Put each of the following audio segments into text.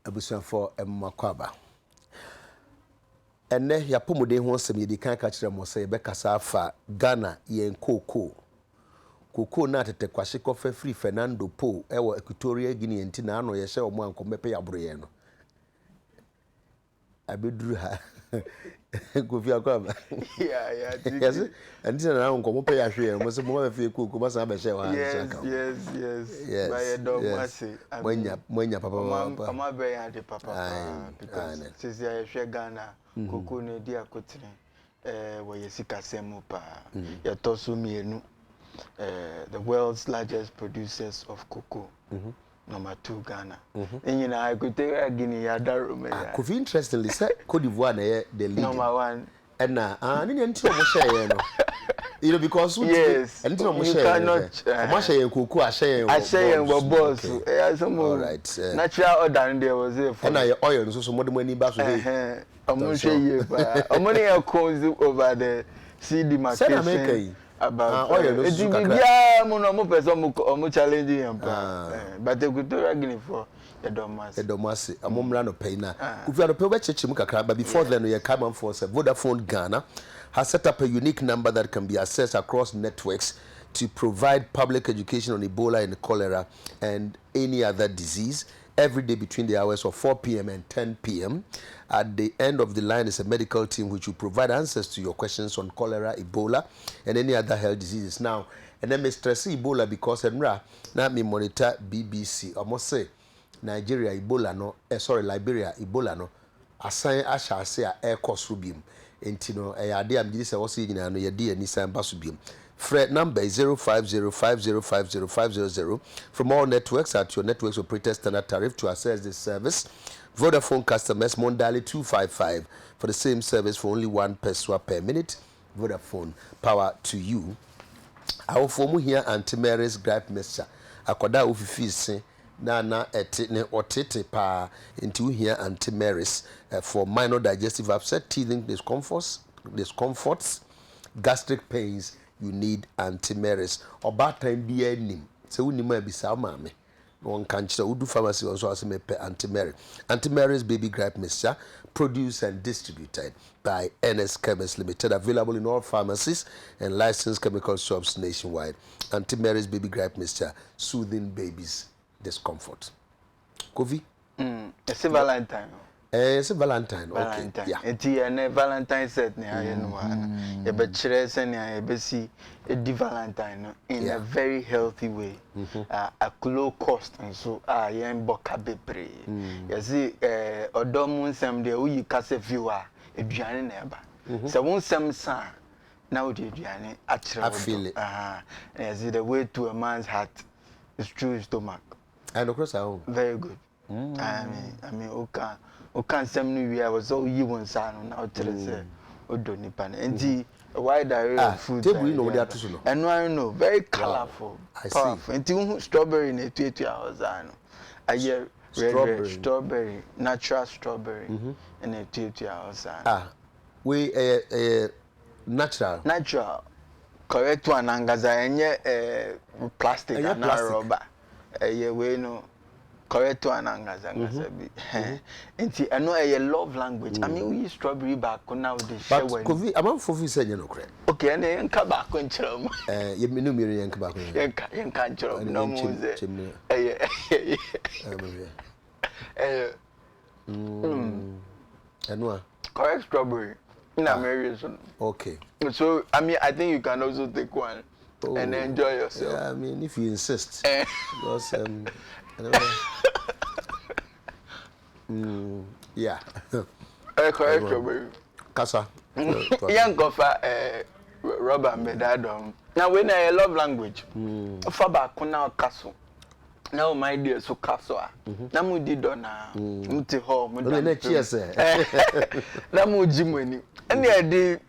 abusuafo emmakwaba enne ya pomode ho asem ye di kan ka kire mo se ye be kasa afa Ghana yen koko na tete kwahye kofa free Fernando Po ewo Equatorial Guinea enti na ano ye hye omo ankomepe yaboro ye no abeduru ha Kofi akwaba yeah yes and na ankomepe ya hwe ye mo se mo ba fe koko ba sa ba hye wa yes by a dog masi mwenya papa ama be ya de papa because since ya hwe Ghana koko ne di akotire wo yesika semu pa ya toso mienu the world's largest producers of cocoa. Number 2 Ghana. And you know I could take a Guinea Daruma. Could be interestingly said Cote d'Ivoire the lead. Number 1. And now you know because yes, and you cannot cocoa I say boss. All right. Natural order there was there for. And I oil so more money back to I'm sure you money over the sea demarcation. About oil no suka kra mo person mo challenging am but the Equatorial Guinea for the domasi amomra no pay na Kofi Adokye be cheche mu kakra but before then you come on for Vodafone Ghana has set up a unique number that can be accessed across networks to provide public education on Ebola and cholera and any other disease every day between the hours of 4 p.m. and 10 p.m. At the end of the line is a medical team which will provide answers to your questions on cholera, Ebola, and any other health diseases. Now, and then me stress Ebola because now me monitor BBC. I must say, Nigeria Ebola no, Liberia Ebola no. Assign Asha say air course rubium. Entino, idea I'm just saying, you know, your dear Nissan Basubium. Fred number is 0505050500 from all networks at your network's operator standard tariff to access this service. Vodafone customers Mondali 255 for the same service for only 1 peso per minute. Vodafone, power to you. Our formu here anti-Mary's gripe mixture. Akoda ufifisi na etine otete pa into here anti-Mary's for minor digestive upset, teething discomforts, gastric pains. You need anti-Mary's. Or bad time be a name. So we need my bisa mame. One can't do pharmacy also as me pe anti-Mary. Anti-Mary's baby gripe mixture produced and distributed by NS Chemist Limited, available in all pharmacies and licensed chemical shops nationwide. Anti-Mary's baby gripe mixture, soothing babies' discomfort. Kofi? It's a Valentine. It's a Valentine. Okay. Yeah. It's a Valentine set. You be curious and you be see a Valentine in a very healthy way, at low cost, and so I am boka bebre. You see, odomun sem de uyi kase viewer a Diane neighbor. So one sem son now the Diane actually feel it. And see the way to a man's heart is through his stomach. And of course, very good. I mean, okay, some new year was all you want, son, now tell us, Odoni Pan, and a wide array of food. And I know, very colorful. I see. And strawberry in a 20 hours. I hear strawberry, natural strawberry in a 20 hours. We natural. Correct one, Angaza, and plastic and rubber. We know. Correct one angazabi. Enti I know a love language. I mean we use strawberry back now the show. But Kofi am for fi say no kre. Okay, and yenka back on chrom. You me no me yenka back. Yenka chrom no mo ze. Anwa. Correct strawberry. In American. Okay. So I mean I think you can also take one and enjoy yourself. Yeah, I mean if you insist. Because yeah. Correct strawberry. Kasa. Young coffee rubber medadom. Now when I love language, Faba kuna castle. Now my dear so castle. Namu di dona. Muti ho. Muti cheers. Namu jimweni. And I did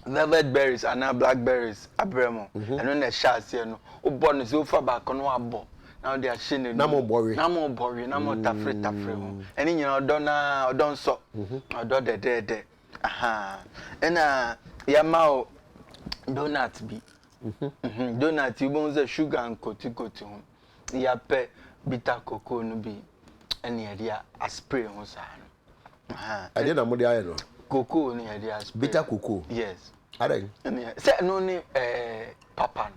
velvet berries and now blackberries. Abremo. And when the shots here no. Ubon is over back on one ball. Now they are shining. No more boring. No more boring. No more tafre. And you know, don't so. I don't de. Aha. And yamao donut be. Donut you want the sugar and koti. Yape bitter cocoa no be. ene ye dia a spray ho sa no I didn't know the iron. cocoa ne ye dia spray Bitter cocoa. yes Ade ene say no ni papa no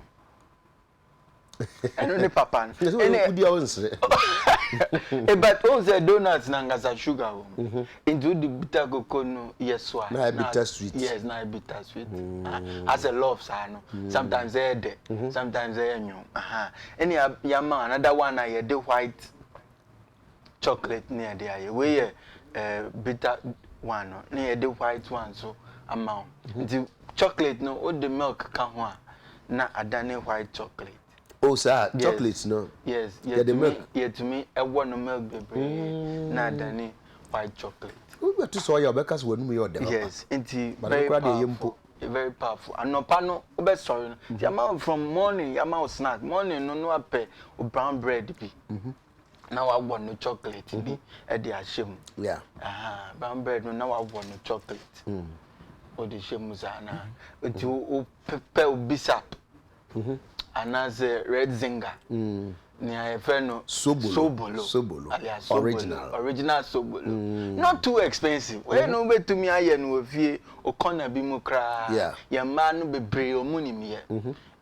eno ni papa no ene udi awonsre but all the donuts na ngasa sugar into the bitter cocoa no yes one na bitter sweet yes na bitter sweet as a love sa no sometimes they de sometimes they nyo any yama another one na the white chocolate near there we bitter one no near the white one so amount the chocolate no all the milk can ho na adane white chocolate. Oh, sir, yes. Chocolates, no? Yes, yeah, the milk. Yeah, to me, I want no milk, baby. Nah, Danny, white chocolate. We got to saw your bakers when we are there. Yes, very powerful. And no pano, ube sorry. The amount from morning, amount snack. Morning, no pay brown bread be. Now I want no chocolate be at the ashim. Yeah. Brown bread, now I want no chocolate. Or the shemuzana. But you pepper bisap. And as a red zinger, near a friend Sobolo, original Sobolo. Not too expensive. Well, no way to me, I know if you or corner be mukra, your man be brave or money me.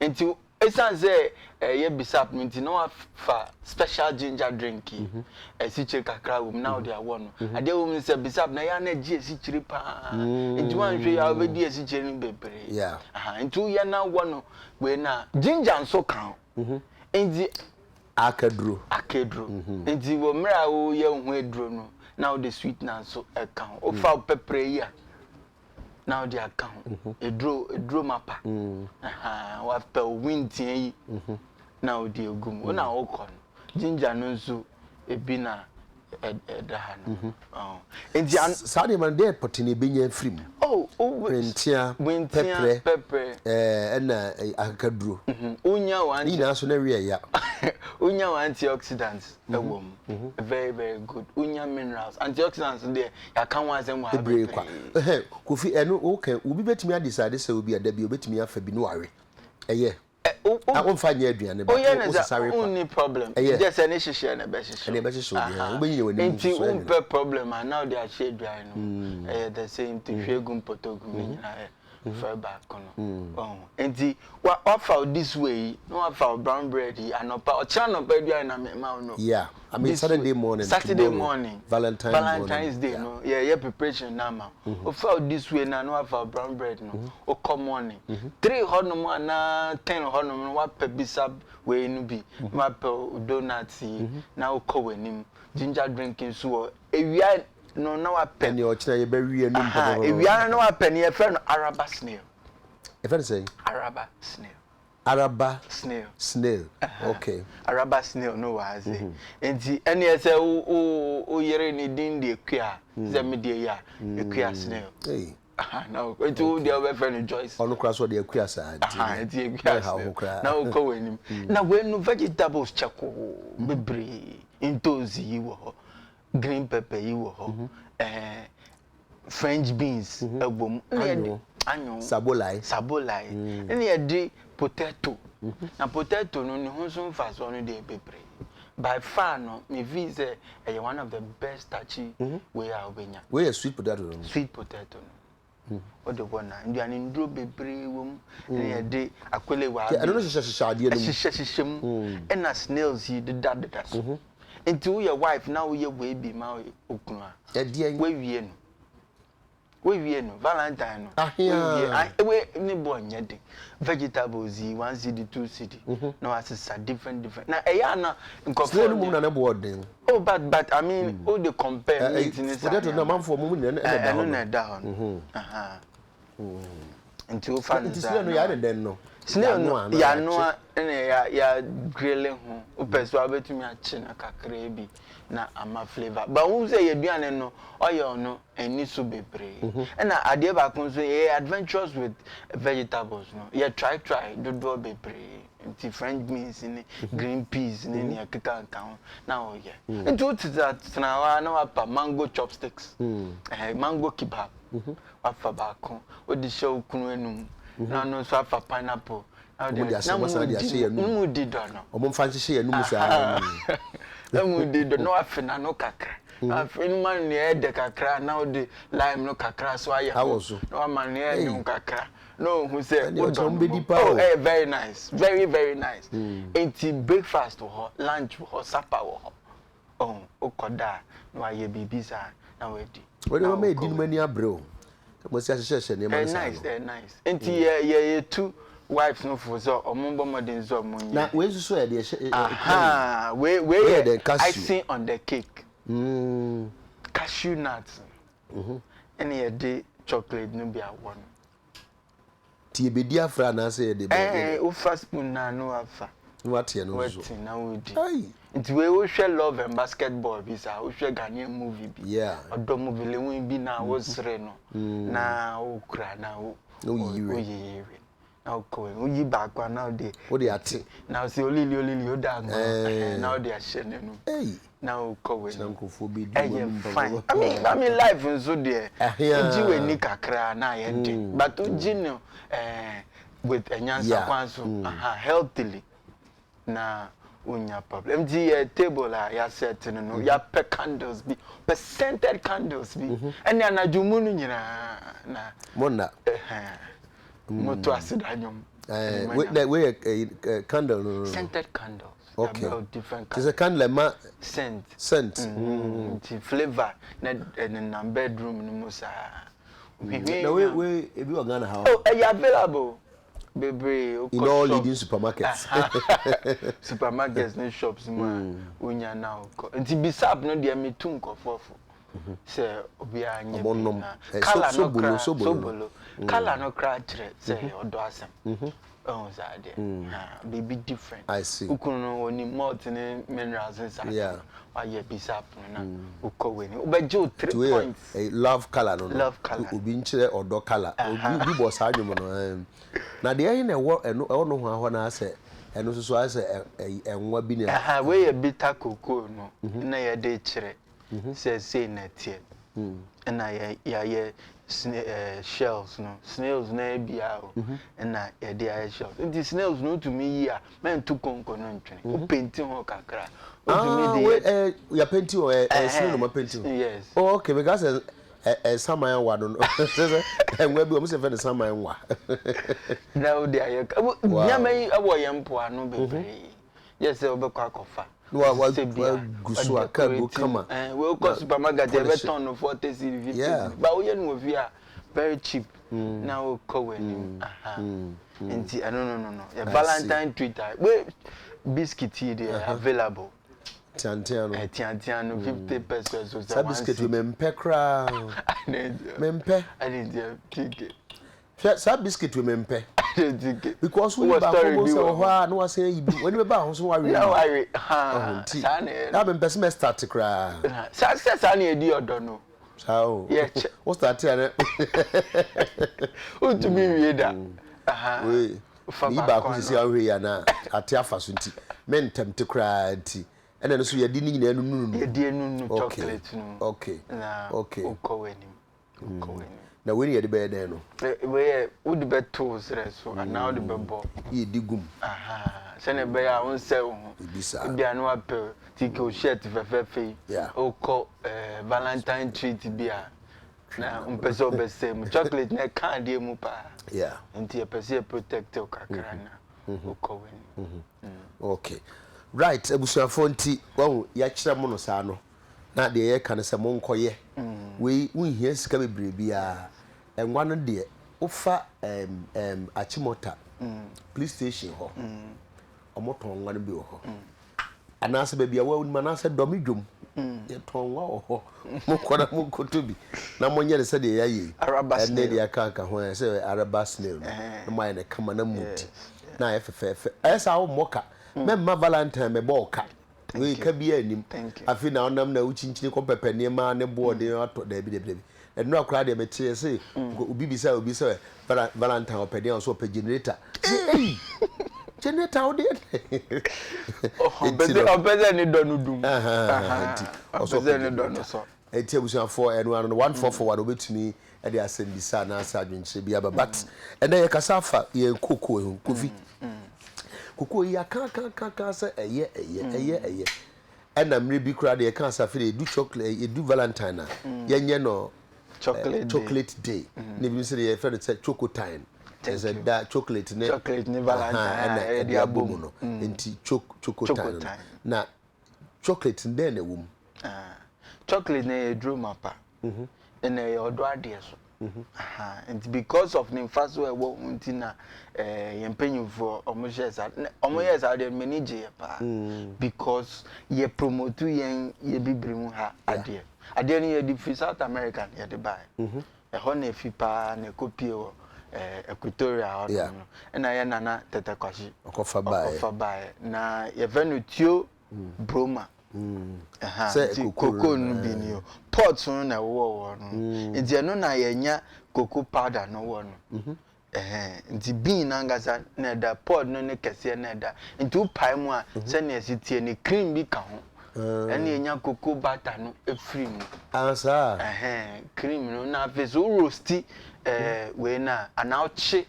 Until it sounds a ye besap me to know for special ginger drinky. A teacher crowd now they are one. A dear woman said besap Nayana GSC tripa. Into one tree already as a jelly baby. Yeah. And 2 years now one. When ginger and so count in the akedro in the womera o young way drone now the sweetness so account of foul pepper ya now the account a draw mapper what per winty now the gum when I walk ginger no so a bina and Saturday man there putting a binyan free. Oh, winter, pepper, and akedro. Unya one in area, yeah. Unya antioxidants, a woman. Very, very good. Unya minerals, antioxidants there. I can't want them. Kofi, and okay, we'll be better me. I decided so will be a debut, bet me a February. A year. I won't find you, Adrian. Oh, yeah, only problem. Just an issue and a best. And a best show. Ain't problem, and now they are shade dry. The same thing, Shagum Potogum. Fair back on. And the what offer this way, no offer brown bread and no power channel bread and a mount. Yeah, I mean Saturday morning, Valentine's Day, no, yeah, preparation now. Offer this way now, no offer brown bread, no, or come morning. 3 horn, 10 horn, what pepper sub way no be, maple donuts, now cowen him, ginger drinking so a no, now a penny or chay berry and if we are no a penny, a friend Araba snail. If I say Araba snail. Araba snail. Okay. Araba snail, no, I say. And the any as oh, you're in the queer, the media, a queer snail. Hey. Now, it's all the other friend Joyce. On the cross what the queer side. Now, go in him. Now, when vegetables chaco, bibri, intozi you. Green pepper, you French beans, a boom, annual sabolai, and a day potato. And potato, no, so fast on a day paper. By far, no, me visa one of the best touchy way out when we are sweet potato. Sweet potato. What the one, and you are in Drew baby womb, and a day I call it. I don't know, and as snails, you did that. Into your wife now your way be my okuna. We Valentine. We ni born yet. Vegetables, 1 city, 2 city. No, as a different. Now, Ayana in conform. Oh, but I mean, all the compare meetings. For man for women and down. Into fun. It is no. Snail no, ya no, ya grilling home. Upeswa to me a chin a cacrebi na ama flavor. But who say you do no, or you no, and need to be brave. And I did back on say adventures with vegetables. No, yeah, try, do be brave. French beans in green peas in your kicker town. Now, yeah. And two to that now, I know about mango chopsticks, mango kebab, after back home, with the show Kunenum. No, no, so for pineapple. Now, no, did no. Emu de do no afena no kakra. Afenu man ne de kakra na de lime no kakra so aye. No man ne nyum kakra. No, who said, oh, hey, very nice, very, very nice. Enti breakfast or lunch or supper or oh, okoda, no, I be busy now. When you made many abro, was very nice, very nice. Enti ye two wives no for so or mumbo modern zo money. Now, where's the swear? Aha, where the icing on the cake. Cashew nuts. Any a day chocolate no be a one. Ti bedia fra na say de be o fast spoon na no afa what you know what na we di nti we share love and basketball bi sa we share Ghanaian movie bi odo movie le won bi na wo sere no na o kura na o yiwe na o ko o yi ba kwa na o de ate na o se olili o da ngo na o de ahye ne no na o ko we na nkofo bi di fine I mean life nso de ji we ni kakra na ye de but o ji no with a nyansa kwanso healthily na unya problem the table ya set no ya pe candles be scented candles be and na jumunu nyina na monna moto asidanyom we candle no scented candles okay about different kinds. It's a candle ma scent flavor na bedroom no musa. Now we if you are Ghana how? Oh, are you available? Baby, in all leading supermarkets. Supermarkets no shops man. Unya now. Nti bisap no dey me tun kofofo. Say obi anye. Kala no sobolo. Kala no cry tre say odo asem. Baby different. I see. Ukuno oni malt ni minerals inside. Yeah. Why bisap na ukoweni. Obejo 3 points. Love color no. Love color. Obi nchire odo color. Obi boss adwom no. Na de yin na no ho na ase eno so ase enwa bi na. We ye bitter cocoa no. Na ye de kire. Say na tie. Na ye shells no snails na bia o na ye dey shells the snails no to me here men to konko no ntwene o painting ho kakra o to me dey ya painting o snail no painting yes oh okay because saman wa no enwa bi o se fe ne saman wa na o dey ayeka nyamai abo yempo ano bebre yes o be kwa kofa no gusu aka go kama we go supermarket e be ton no 40 cedi 50 but we no via very cheap now ko when nti no yeah, Valentine treat we biscuit here they available tiantiano 50 pesos so that biscuit we mempe kra mempe I didn't ticket that biscuit we mempe because we ba ko so ho no say ibi when we ba ho so worry that mempe semester kra success ani edi odo no sao what's that here o to me we da we ni ba ko sisi ahwe ya na ate afaso nti men temte kra nti ene no so ye di ni nyina nunu ye di nunu chocolate no okay okay ukoweni na we ye de be den no we would be tools so and now the bebo ye digum se ne be ya won se wo bia no apel tiko shirt fefefe o ko Valentine treat bia na umpeso be same chocolate na can dey mu pa nti e pese protect o kakra na ukoweni okay right ebusuafo nti wo ya kire mo no sa no na de ye kan se mo nkoye we unhia sika bebre bia enwa no de ufa achimota police station ho omoton nwa no bi ho anase ba bia wa manase domi dwom ye ton wa ho mo kora mo kotobi na mo nyere se de yayi ene de aka ho se araba snail no mai ne kama na muti na efefefe esa wo moka memma Valentine me boka we ka bia anim afi na onam na uchinchini ko pepene ma ne board ato da bi eno akura de betie se obi bisa Valentine opede so pe generator generator ode obeze ni donu dum obeze ni donu so eti abusuafo eno ano 144 obetumi e de asendisa na asa adwenche bia but ene ye kasafa ye kofi kuko ya kan se eye and I'm really crowd you can't say you do chocolate you do Valentine yenye no chocolate day maybe say your friend say choco time there's a that chocolate ne Valentine and the abum no enti choco time na chocolate then a womb chocolate na edro mapa and a odo ade so and because of the first way wo ntina yempenyu for omoyes ade manage pa because ye promote yen ye bibrim ha ade ni ye di free South American ye de buy ho na fi pa na copy o Equatorial no and I nana tete kwashi okofa buy na ye venu tio broma cocoa no bi ni o pot no na wo no nti eno na yenya cocoa powder no wo no nti bean na ngasa na da pot no ne kese na da nti upai mu a se na esitie ne cream bi ka ho ene yenya cocoa butter no efri mu ansa cream no na vezo roasti we na anauchi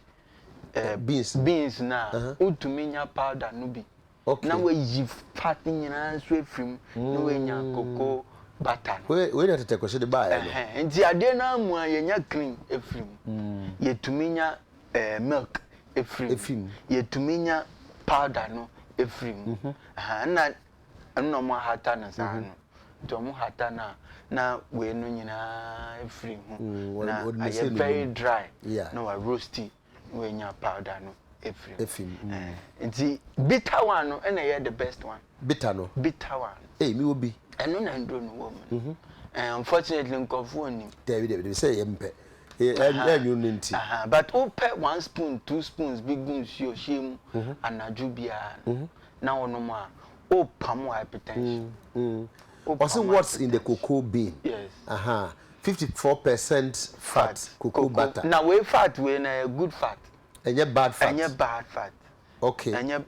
beans na utuminya powder no bi okay. Na we yi fat nyina so efrim na we nya cocoa butter we na tete kwese de buy no nti ade na amu a yenya cream efrim yetuminya milk efrim yetuminya powder no efrim na mo hata na sa no to mo hata na we no nyina efrim na aye very dry no a roasty we nya powder no efrim nti bitter one no na the best one bitter one me will be eno na ndro no woman unfortunately nkofo oni David say yempe enyu nti but open 1 spoon 2 spoons big guns yo shim anaju bia na wono mo a o pam hypertension also what's in the cocoa bean yes 54% fat cocoa butter now we fat we na good fat and bad fat okay and you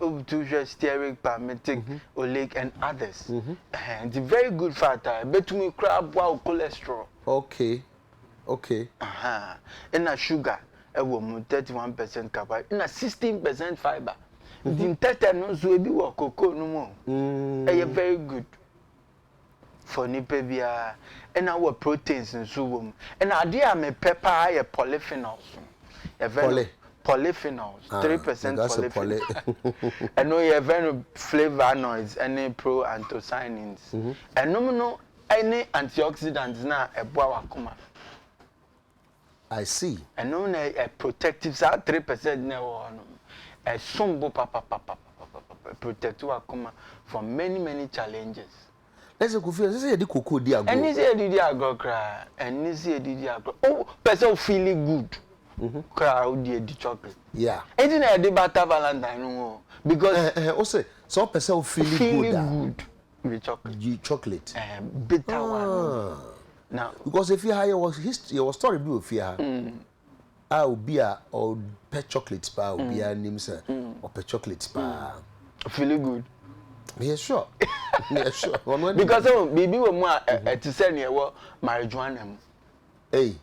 stearic palmitic oleic and others and the very good fat between crab wow cholesterol okay and a sugar 31% carbohydrate and 16% fiber the tetanus will be what cocoa no more very good for nipebia and our proteins and so and idea me pepper polyphenols polyphenols 3% polyphenols and no you very flavonoids any pro anthocyanins and no any antioxidants na eboa wakoma I see and no a protective 3% na no a sombo papa protect wakoma from many challenges. Let's go feel say the cocoa di agro and say di agro kra and say di agro oh person feeling good crowd the chocolate and then the butter valentine no because also so person feeling good with chocolate bitter one now because if you have your story be of fear will be or pet chocolate bar will be a name sir or pet chocolate bar feeling good yeah sure because baby we more to say near marijuana hey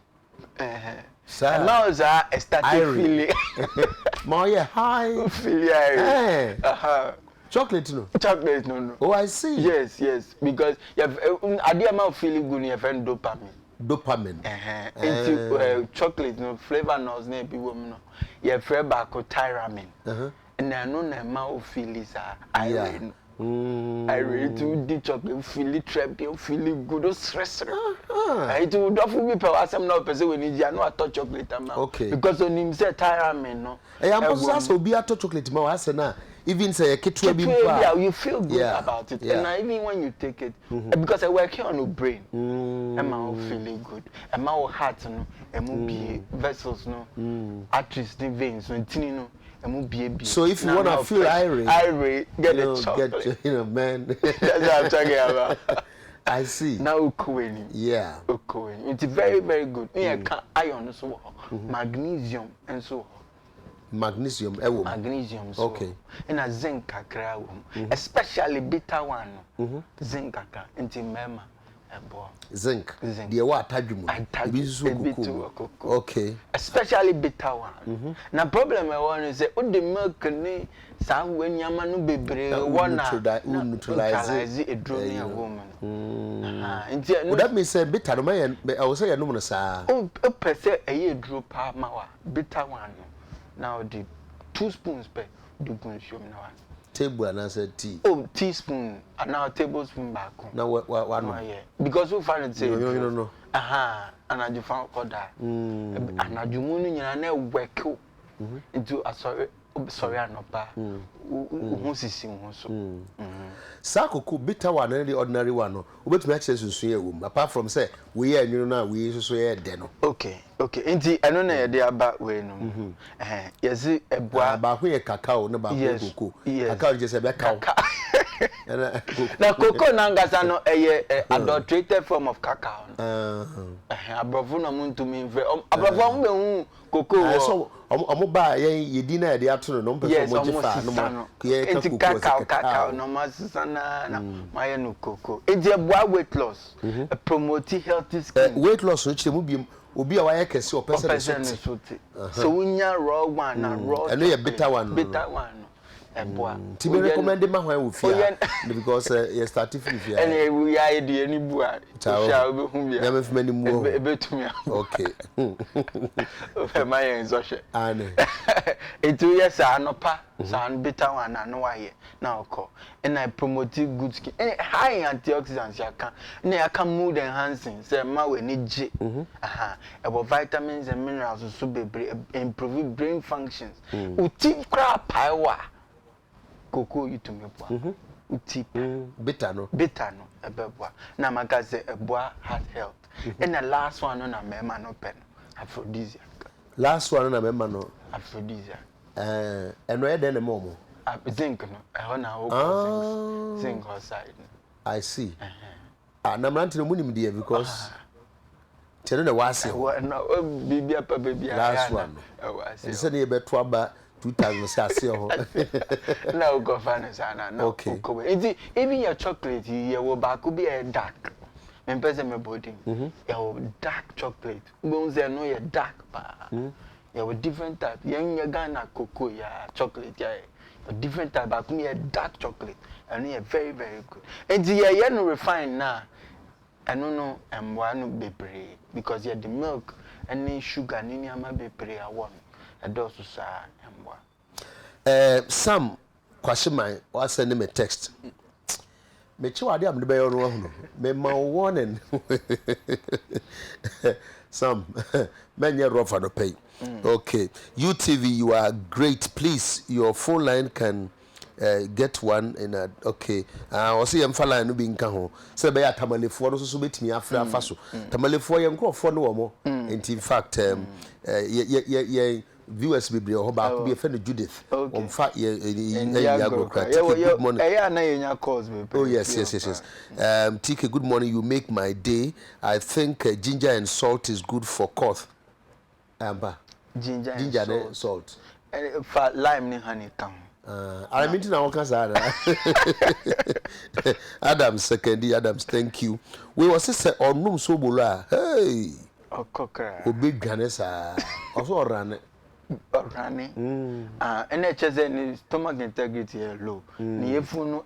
sir now a started feeling more yeah hi feeling chocolate no oh I see yes because you have idea amount feeling good you have dopamine into chocolate no flavor knows na be woman no you have back tyramine and I know na mouth feelings irene irene to the chocolate feel trap feeling good stress I do do me per asem na person we need ya no touch chocolate am because on him say tyramine no am also be a chocolate ma wa say na even say ketwa bi you feel good about it and even when you take it because I work on your brain am I feeling good am I heart no am be vessels no arteries the veins no tini no am be so if you want to feel irate get it chocolate get man that's what I'm talking about. I see now Ukweni it's very good iron so magnesium and so magnesium so okay and a zinc kakra especially bitter one zinc kakra into mema Zinc. The what atadwum. Okay. Especially bitter one. Now problem I want is say the milk ni sa when yama no bebre neutralize a drone a woman. Would that mean say bitter no man I will say ya no sa. Oh per se a drop pa mawa bitter one. Now the 2 spoons per do gun show me now. Table and answer tea. Oh, teaspoon and now tablespoon back. Now what no? Yeah. Because we find it say no. Aha, and I do found order. And I do money and I work into a sorry and no pa. Who is so. Sako bitter one and the ordinary one. We bet me access to apart from say we are you know we so here then. Okay. Inti I don't know they about way no. Yes, a boy ba who cacao no ba cocoa. Cacao just a cacao. Na cocoa nangasa no adulterated form of cacao. Abrofo na muntu me abrofo me hu cocoa. So omo ba ye di na de ato no person mo jefa no ye cacao no masana na maye no cocoa. Inti boy weight loss. Promote healthy skin. Weight loss no chemu biem obi a waya kese o person so so unya raw one na raw. I know you bitter one. Bitter one. Eboa. Ti me recommend ma hwan wo fia because you start if you and we are the any bua. Shall be hu bia. Ya me fema ni mu. Ebetumi. Okay. O my enzo hwe. Ane. Etu yes anopa san bitter one na no waye na okọ. And I promote good skin. And high antioxidants yaka. Na yaka mood enhancing. Say ma we ni je. About vitamins and minerals so bebre improve brain functions. Uti kra paiwa. Cocoa you to me boa. Uti bitter no ebeboa. Na maka say eboa heart health. And the last one na mema no pen. Aphrodisiac. Last one na mema no aphrodisiac. Eno e den mo. Zinc no. E na ho zinc oxide. I see. Na mrante no munim dia because tell no wase. No bibia pa bibia. Last one. E say na e beto aba 2000 say ho. No go find sana no. Okay. Even your chocolate you will back be a dark. Me pese me body. You dark chocolate. Bones there no you dark pa. You different type. You Ghana cocoa ya chocolate ya. A different type back me a dark chocolate. And you very very good. And you no refine now. I don't know one be pre because you the milk and the sugar ni ama be pre a one. A dose sa Sam Kwashiman was sending me text. Me chiwa de am de be yo no hu. Me ma warning. Sam menye rofa no pay. Okay. UTV you are great. Please your phone line can get one in a okay. O se yem fa line no bi nka ho. Se be ya tamalefo no so betimi afra afa so. Tamalefo ye nkrofo no wo mo. In fact ye viewers be ho ba ko be friend Judith on fa ye good morning. Oh yes. TK, good morning, you make my day. I think ginger and salt is good for cough. Ginger and salt. And lime ni honey come. I mean now Adams Adams, thank you. We was say on room so bola. Hey. Obi Ganesa. Also run running. And it says any stomach integrity low.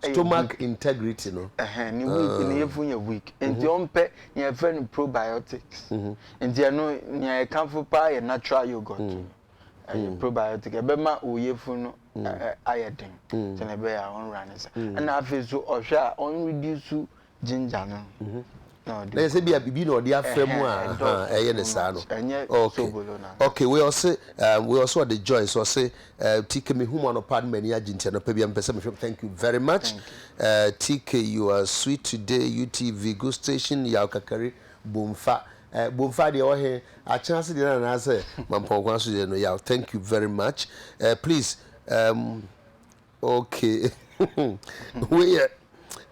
Stomach integrity no. Ni weak. And the umpe ni a very probiotics. And the no ni a comfort pie and natural yogurt. Probiotic. Ebema uyefunu iodine. Tenebe ya on runners. And I feel so osha on reduce ginger no. No, let's say be a bibi no dia fremu okay, we also at the joy so say TK me whom on pardon many agent no pay am person. Thank you very much. TK, you are sweet today. UTV Go Station Yaukakari Boomfa de o here a chance de na say mampon so de no yaw. Thank you very much. Please okay. We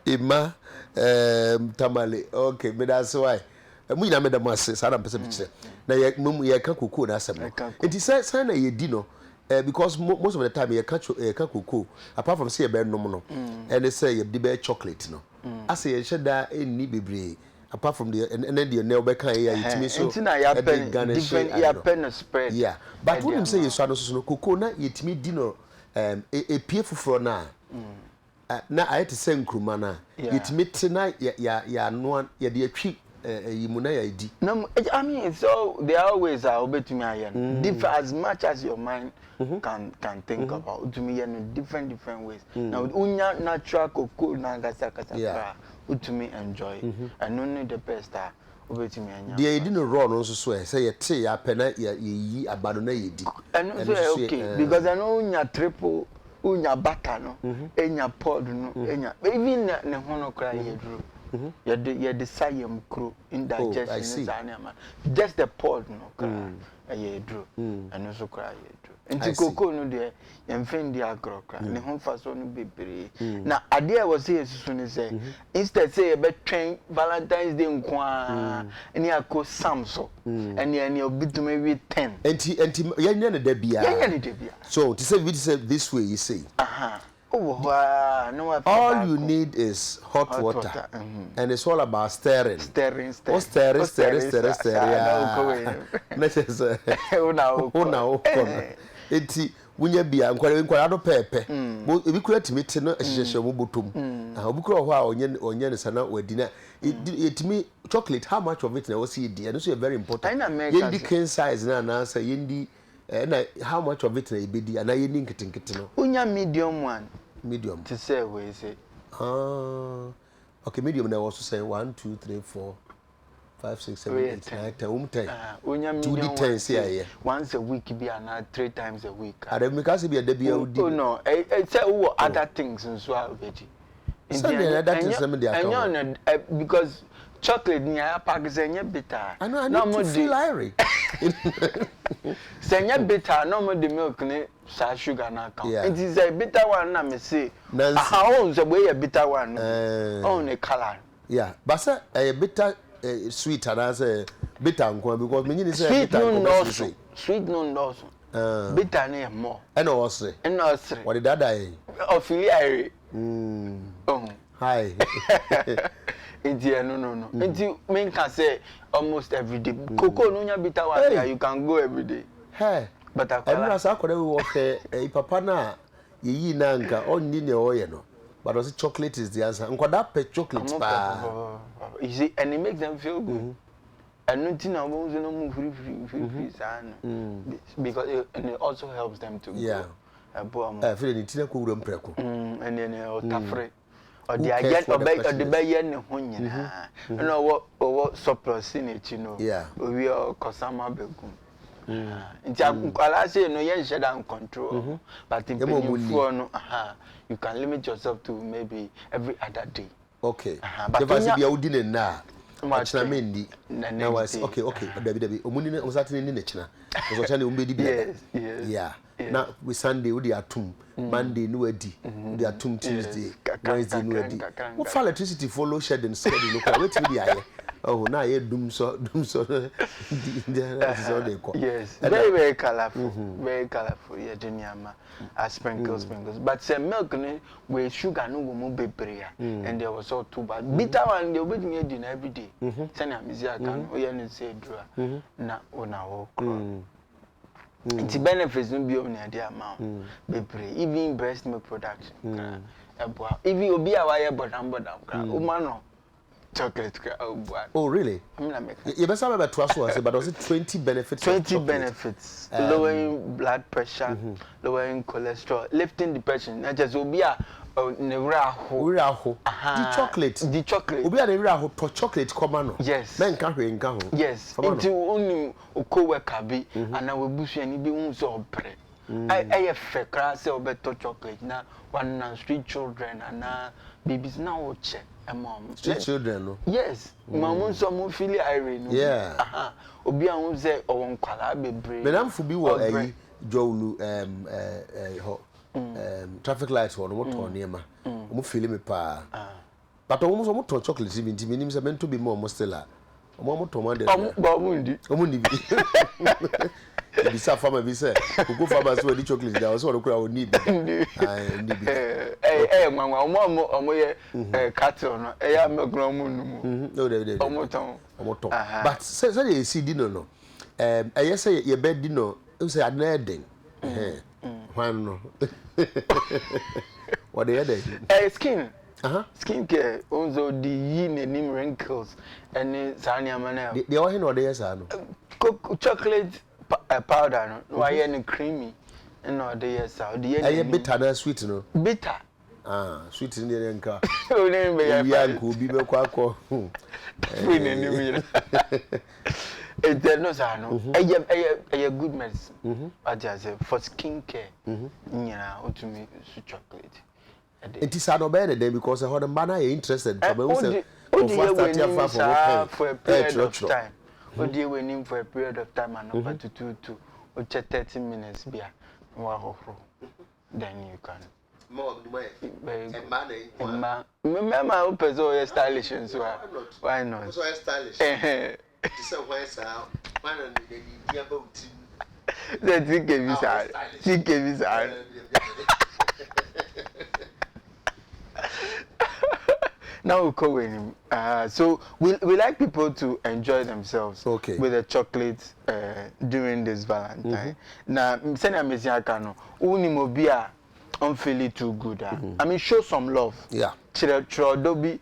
Emma tamale okay me that's why mu nyina me da masse sa na pese biche na ye ka kokoo na asem it is say na ye di no because most of the time ye ka kokoo apart from say ye be nom no and they say ye di be chocolate no as ye sheda enni bebre apart from the and then the nail back here so different pen spread. Yeah, but what I'm saying is so cocoa na yetimi di no e pie fufuro na na I to say nkruma na yetimi te na ya no ya de atwi yimuna ya di. No, I mean, so there always are obetumi ayen. Different as much as your mind can think about to me in different ways. Now unya natural cocoa na gasa to me enjoy and only the best obetumi anya. The idea no raw no so say ye ya pena yi abado na ye di. And so okay because I know unya triple unya butter no enya pod no enya even ne hono kra ye duro. You decide your crew indigestion just the pod no cry a drew and also cry and to cocoa no there and find the agro cry and home fast on baby. Now idea was here soon as say instead say a bed train Valentine's Day and you go Samso and you'll be to maybe 10 so to say this way you say oh, no, all you need is hot water. And it's all about stirring. Stirring. Enti wunya bia nkwara do pepe ebi kura timiti no ehihye mo botom obi kura ho a onye ne sana wadina etimi chocolate how much of it na was yedi and so very important yendi king size na answer yendi na how much of it na ebedi and yendi nkitinkiti no unya medium to say we say okay medium na was say 1 2 3 4 5 6 7 8 9 10 unya medium 10 say once a week be and 3 times a week because be a debut oh no say other things and so already because chocolate near pack is a bitter. I know feel irie. Say bitter, no more the milk ne sugar na count. It is a bitter one na me say. How owns the way a bitter one on a color. Yeah, but say a bitter sweet and as a bitter because me say bitter sweet no bitter near more. And also what did that die? Affiliate. Hi. No. Until men can say almost every day. Cocoa no nya bitter one there you can go every day. Hey. But I know I could work a papa na ye na nka onni ne oye no. But also chocolate is the answer. Nko that pe chocolate pa. You see and it makes them feel good. And nothing na mo no move free because it also helps them to grow. Yeah. Feel ni tina ko wura mpreko. And then tafre. Or the agent or the bayan hunyina. No what surplus in it, you know. Yeah. We are Kosama Begum. I say no yen shut down control. But in you can limit yourself to maybe every other day. Okay. But if you didn't na Machina mendi. Now I say okay. Debbie. Omuni osatini ni nechina. Osotani umbedi bia. Yeah. Now we Sunday we dey atum. Monday no adi. We dey atum Tuesday. Wednesday no adi. What for electricity follow shed and schedule no kwa wait we dey oh na ye dum so that is all they call. Yes. Very colorful. Very colorful. Yeah, dunyama. Sprinkles. But say milk ne with sugar no go mo bebre and there was all too bad. Bitter one they will be din every day. Say na mizia kan o ye ne say dura na ona wo kro. It benefits no be on the amount. Bebre even breast milk production. Even obi a wire bodam umano chocolate. Oh really? You better about 12 but was it 20 benefits? 20 benefits. Lowering blood pressure, lowering cholesterol, lifting depression. Not just obi a the chocolate. Obi a ne to chocolate come no. Yes. Men can hwe nka ho. Yes. Into only co-worker bi and I will bush any be un so pre. I fe kra say obeto chocolate na one street children and babies now check. Mom. Street children no. Yes. Mom so mo feel irate no. Yeah. Obi a un say o nkwala bebre. Me nam fu bi wo jowlu traffic lights on what on near ma. Omo feel me pa. But omo so mo to chocolate even ti menim say mento be more stella. Omo to man dey. Omo ndi. Omo ndi bi. Bisa farmer be say, go farmers who need chocolate. There was one who need. I need. Mama, cattle, no, milk no moon. No, they. But say you see dinner no. I say your bed dinner. You say I'm needing. Why no? What the other? Skin. Skincare. Also the yin and wrinkles and Sanya Manel. The oil or the yes, I know. Chocolate powder, no, why any creamy, and no, the yes, the bitter than sweet, no. Bitter. Sweet in the car. Oh, name be young could be a quack. It's no, a good medicine. I just say for skincare, yeah, to me, chocolate. It is not better then because I had a man interested. For a period of time. What do you win for a period of time and over to 30 minutes beer? Then you can. More money. Remember, I hope so. You're stylish and so why not? So stylish. So why so? Man, the think is hard. Now we call with him. So we like people to enjoy themselves with a chocolate during this Valentine. Now, send a message. Unimobia, I'm feeling too good. I mean, show some love. Yeah.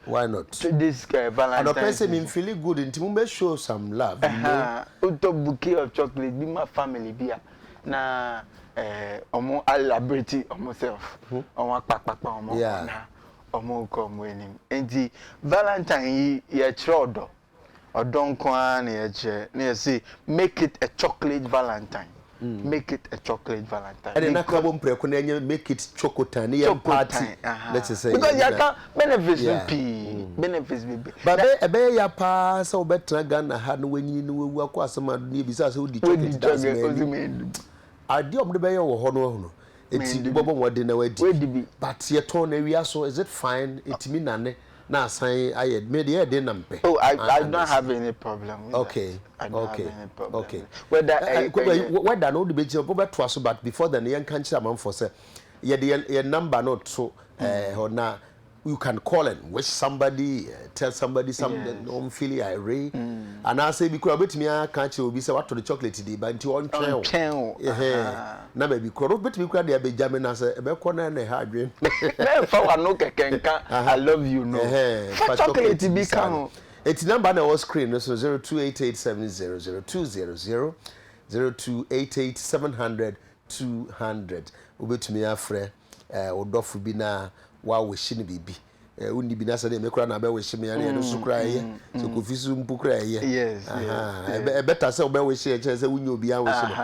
Why not? This Valentine. And the person in feeling good in Timumbe show some love. Uto bouquet of chocolate. Be my family. Be na omo celebrity myself. Omo papa omo. Yeah. Omo come winning. Enti Valentine ye chodo. Or don't kwan ye say make it a chocolate Valentine. Make it a chocolate Valentine. And then I make it chocolate party. Let's say because you can benefits benefits baby. But be ya pa so better Ghana had when you know we work as some near besides who the chocolate does mean. I do the bay or hono. It's Bobo what dinner wedding. But ye torn area so is it fine? It mean none. Now say I made the dinner. Oh, I don't have any problem with okay. I don't have any problem. Okay. Whether no debate but before then young cancer man for say your number not so or now you can call and wish somebody tell somebody something don't feel irate and I say because bet me I can't you be say what to the chocolate today but you on trail na maybe crowd bet me crowd dey be jamming as e be corner na hard dream for no kenka I love you no for chocolate be come it's number na was screen so 0288700200 0288700200 obetumi afre odofu bi na wa wishi ni bibi undi bi na say me kura na be wishi me na no sukura ye so kofisu mpukura ye yes e better say obe wishi e che say unyi obi an wishi no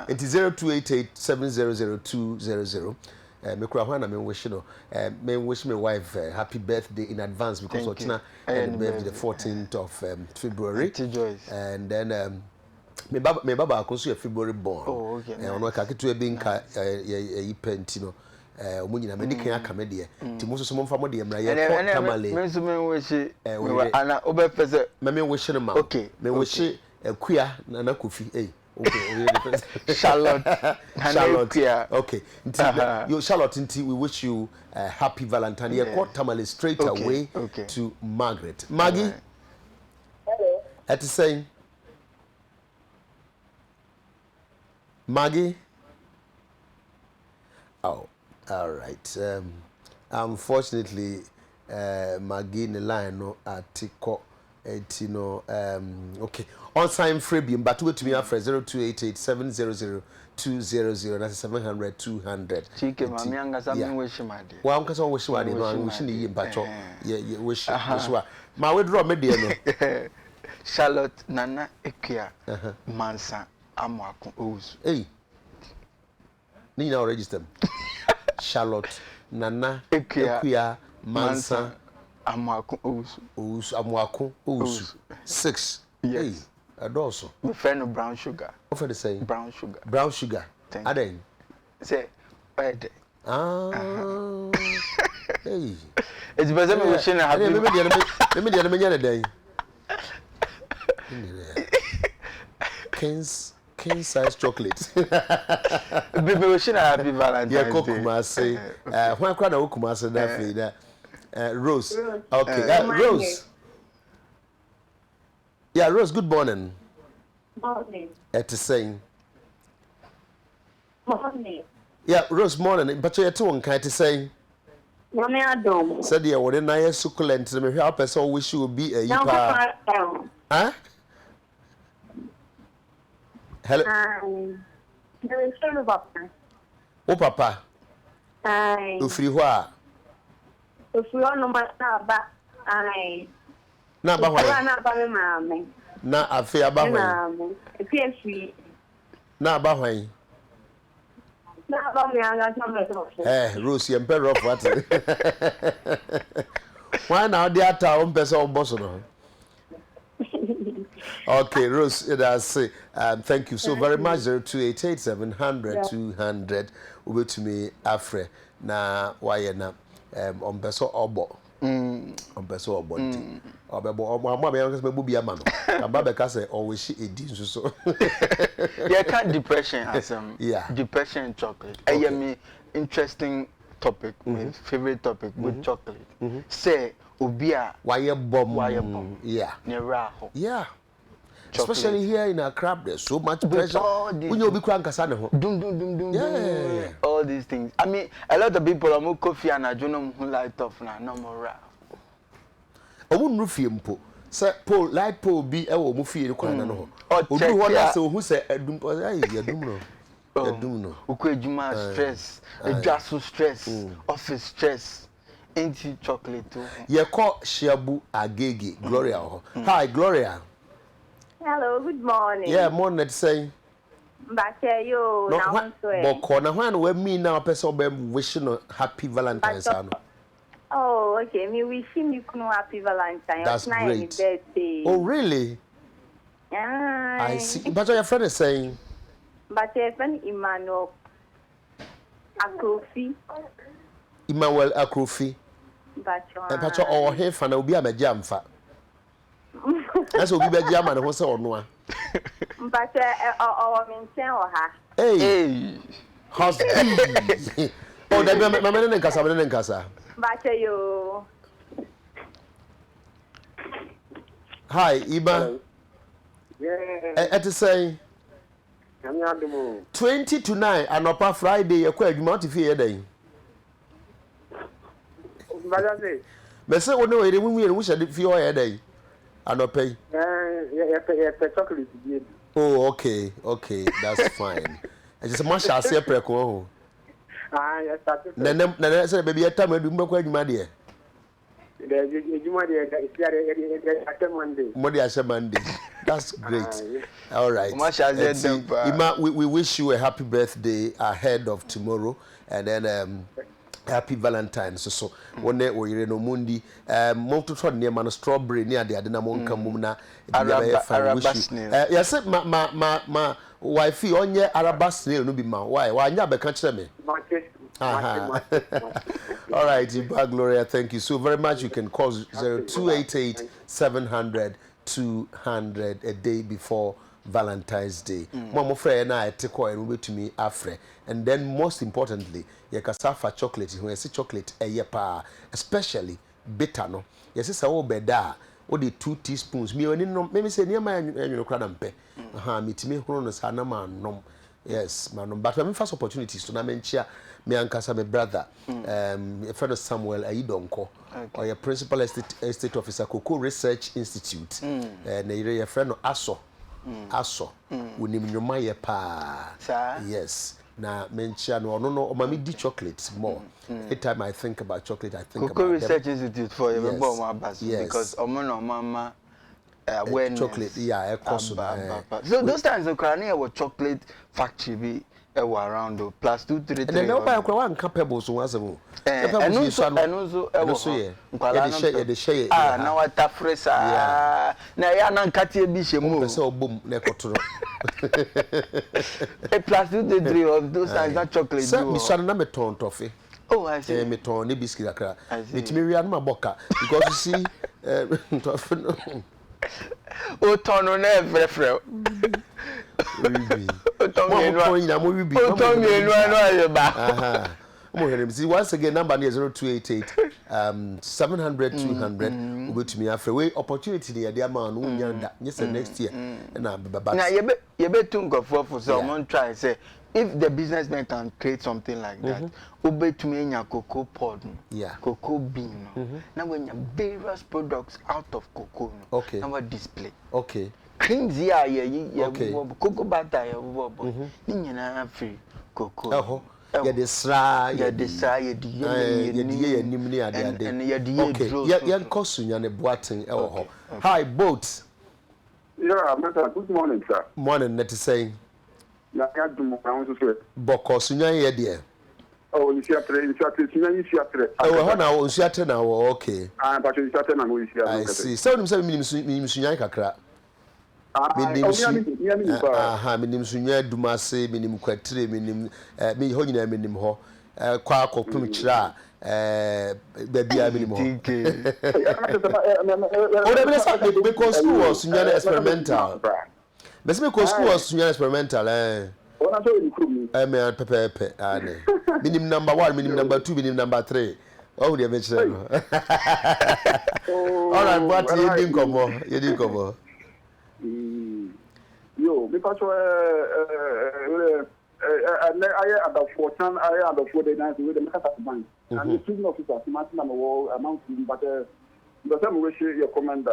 it is 0288700200 me kura ho na me wishi no me wish my wife happy birthday in advance because otina and birthday the 14th of February and then me baba akonso February born ono ka ketu e bi nka yi penti no omunyina me dikan aka me de ti mo so mo mfa mo de mra ye ko tamale me so me wishi ana obefese me wishi no ma me wishi akua na kofi okay Charlotte okay you Charlotte we wish you a happy Valentine ye ko tamale straight away to Margaret Maggie hello at saying Maggie oh all right unfortunately Maggie in the line no article etino okay on sign free but wait to me after 0288700200 that's 700 200 chike mami anga some wish made wa anga some wish made no wish ni yi mpacho ye wish wa ma we draw me dey no Charlotte Nana Ekia Mansa Amwaku Ozu ni na register Charlotte Nana Ekia Mansa Amwaku Ozu 6 yes adoso my friend brown sugar what for the say brown sugar aden say wait hey it's better me wishing happy me me nyane den king size chocolate. Baby, we should happy Valentine's Day. Yeah, Kumasi. When crowd of Kumasi that feed Rose. Okay, Rose. Yeah, Rose. Good morning. Morning. It's saying. Morning. Yeah, Rose. Morning. But you're too unkind to say. Mami Adom. Said you were nice succulent. Me help us all wish you would be a Papa. Huh? Hello. There is sort of Papa. Oh, Papa. Aye. You free what? If we all know my Saba. Aye. Na ba I hwan? not by Mammy. Na afi aba hwan? Mammy. If you're free. Na ba hwan? Not by me, I got some of Rose, you emperor of what? Why now the ata on person on boss no? Okay, Rose, that's thank you so very much. 0288 over to me afre na why na on person obo. On person obo nti. Obebo omo be yanke be bia ma no. Aba be ka say always she edi nso so. Yeah, can't depression as yeah. Depression and chocolate. Okay. I am interesting topic, my favorite topic with chocolate. Say obia why bomb. Yeah. Yeah. Chocolate. Especially here in Accra, there's so much pressure. When you be crying, yeah. All these things. I mean, a lot of people are more coffee and I don't who light off now, no more. I wouldn't refuse him. Say, Paul, light Paul be a woman fear crying. No, do what I say, who said, I don't know. Ukejuma stress, just stress, office stress, ain't chocolate too. You call Shabu Adekye Gloria. Hi, Gloria. Hello, good morning. Yeah, morning saying. But you now but corner when we mean now person be wishing a happy Valentine's Day. Oh, okay. Me wishing you happy Valentine's. That's great. Birthday. Oh, really? I see. But your friend is saying. But your friend Emmanuel Akrofi. Emmanuel Akrofi. But your all here fan will be a jamfa. That's what we be German who say or no. But our maintain or her. Hey. How's it? Oh, that my man in Casa. But you. Hi, Iba. Yeah. At the say 20 to 9 and upper Friday, you're quite not if you're day. But say, oh no, it won't wish I did for your day. I don't pay. Chocolate. Oh, okay, that's fine. I just must shall say preco. I started. Then I said, baby, a time I do more quite my dear. Monday. That's great. All right. We wish you a happy birthday ahead of tomorrow, and then happy Valentine's. So one day we no mundi monto tro near man strawberry near the adena monka mumna arabas snail. Yes, my wife onye arabas snail no be ma. Why anya be kan kire me. All right, Iba Gloria, thank you so very much. You can call 0288 700 200 a day before Valentine's Day. Mama friend and I take away to me afre. And then most importantly, you can suffer chocolate. When you see chocolate, especially bitter no. You see so beda. What the 2 teaspoons. Me only no. Maybe say near my you cradampe. Me me hono sana man nom. Yes, man. But when first opportunities to na menchia me ankasa me brother. A friend of Samuel Aidonko. Or your principal estate officer Cocoa Research Institute. And your friend of Aso. We name your my pa. Yes. Na mention no mami di chocolate more. Every time I think about chocolate, I think Cocoa about Research Institute for because mama when chocolate, yeah, so those times the Ukraine was chocolate factory be around plus 233. And then nobody one capable so was and also share now what tafresa na ya na nkatie bi shemu so boom na kotoro plus 233 of those times that chocolate so me so na me ton toffee. Oh, I see. Me ton ni biscuit akra me timi wi anu maboka because you see toffee o ton no na frefre Ribi. Otomi enu anu ayeba. Aha. See, once again, number near 0288 700 200. Ubetumi afrewe opportunity near the amount unyanda. Yes, next year. Na yebe tungofo for someone try say if the businessman can create something like that, ubetumi enya cocoa pod, cocoa bean. Now when you various products out of cocoa, okay. Now display. Okay. Creams yeah, cocoa butter yeah, free cocoa. Yeah, the sra, yeah, the sra, yeah, the okay, yeah, Kosunya ne boating. Hi, boat. Yeah, good morning, sir. Morning, net saying. Na ya dum kan so so. Boko sunya ye de. Oh, you see atre, Oh, ho na wo nsuate na wo, okay. But you start na mo you see. I see. So nim say minim sunya kakra. Minim sunya dumase, minim kwatre, minim me ho nyina minim ho. Kwa akopum kira babia minim ho. Oh, the place because school was sunya experimental. Bese me ko school was sunya experimental Ona so ni krum ni. Me pepe ane. Minim number 1, minim number 2, minim number 3. Oh, the mention. All right, but you didn't come. Yo, because I about 14, I about 4 days with the Makata Bank. And the student officer, Martin amount, but the time we share your comment,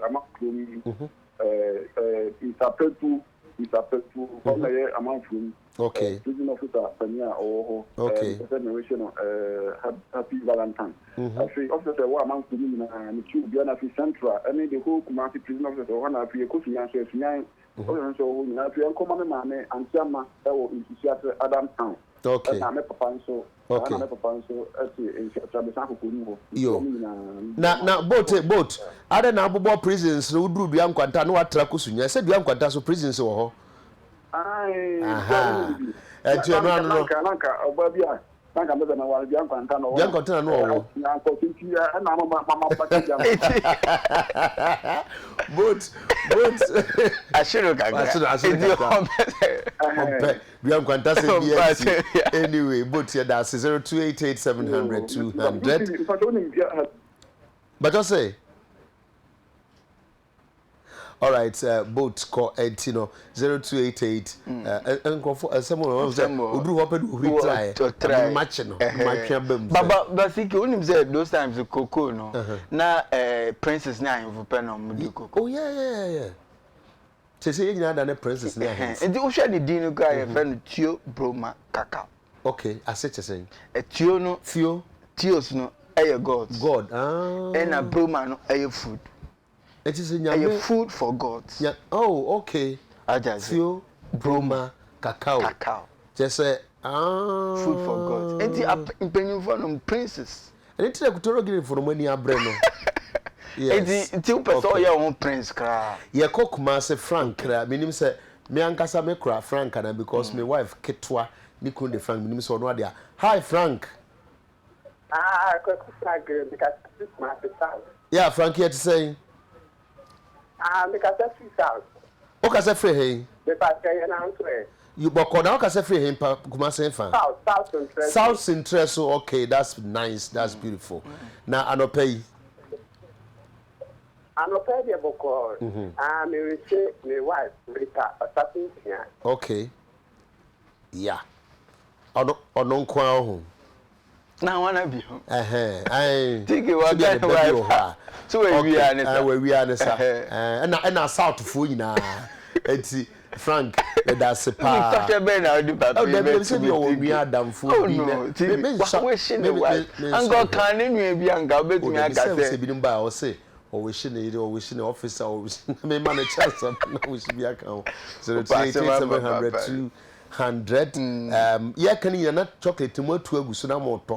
amount is appeal to amount from student officer, Pania or generation Happy Valentine. I feel officer what amount to me and you be an central. I mean the whole command prison officer one of your cooking answers nine. So now if you come on man and Sama in Seattle Adam Town. Okay. I'm a papa so. Okay. I'm a papa so in Seattle. Yo. Now boat. Other now bobo prisons who do Bian Quanta no atrakusunya. Said Bian Quanta so prisons or Aha. And you know, Kanaka or Babia. Nanka meza na wali Bian Quanta no. Bian Quanta no. Na ko tintia na mama pati Boat. I should look at Bian Quanta said anyway, boat here that's 0288 700 200. But just say all right, boat call 0288 someone who try matching but see you say those times the cocoa no na princess na in penom do cocoa. Oh yeah. Say you na princess na hands. And you share the din go your friend Tio Broma Kaka. Okay, I say saying. Tio no Tios no God. And a Broma no food. It is a food for gods. Yeah. Oh, okay. Tio Broma Cacao. Just say food for gods. And the impenium for princess. And it's like to give for money a breno. Yes. It's your own prince cry. Yeah, cook master Frank cry. Minim say me ankasa me cry Frank and because my wife Ketwa Nikun de Frank minim so no dia. Hi Frank. Frank because this my son. Yeah, Frank here to say. Because that's his house. Okay, say free hey. Because I announced it. You but now okay say free hey Kumasi fan. South interest. So okay, that's nice. That's beautiful. Now I no pay. I no pay the book. Me receive my wife Rita or something here. Okay. Yeah. Ono kwa ho. Na wanna be home. Take it one wife. So we are and na south fo nyina. Enti Frank that's a pa. Talk about now do papa. Oh, dem say you we Adam fo bi. We shine the wife. And God can nwe bi anga obetumi aka say. Bi nba o say o we shine officer o me manager something we should be account 038 700 yeah can you not chocolate mo to agusu na moto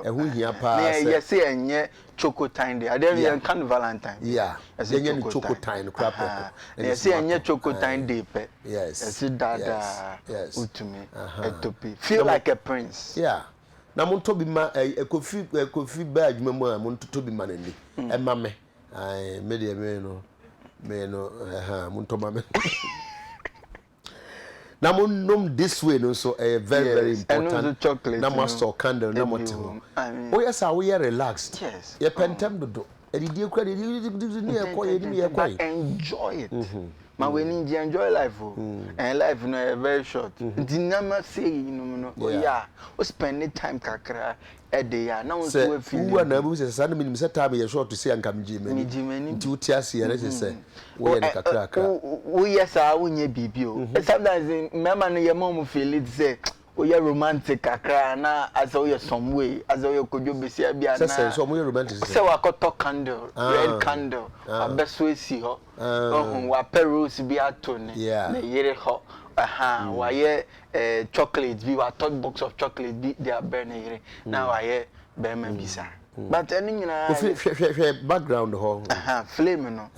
ehu hia pa say yes enye chocotine dey ade we can valentine yeah enye ni chocotine crap yes enye chocotine dey pe yes dada utumi etopi feel like a prince yeah na mo to bi ma kofi ba adwuma mu a mo to bi ma nani e ma me ai me de me no mo to ma me na mo nom this way no so very important. And also chocolate. Na mo store candle na mo te ho. Oh yes, we are relaxed. Yes. Ye pentem dodo. Edidi ekura ni ekwa ni ekwa. Enjoy it. Ma we need to enjoy life and life no very short. Di na say no yeah. We spend time kakra a day na we so feel. Who na bu say say na minim say time ye short to say anka mjimani. Nti uti ase ye say we na kakra kakra. We yes a wonye bibi o. Sometimes mama no ye mom feel it say we are romantic kakra na as we are some way as we kojo besia bia na. Say so we romantic. Say we got candle, red candle. Abeso esi ho. Wa perus bi atone. Na yere ho. Wa ye chocolate bi wa third box of chocolate bi they are burning yere. Na wa ye be ma bisa. But any nyina background ho. Flame no.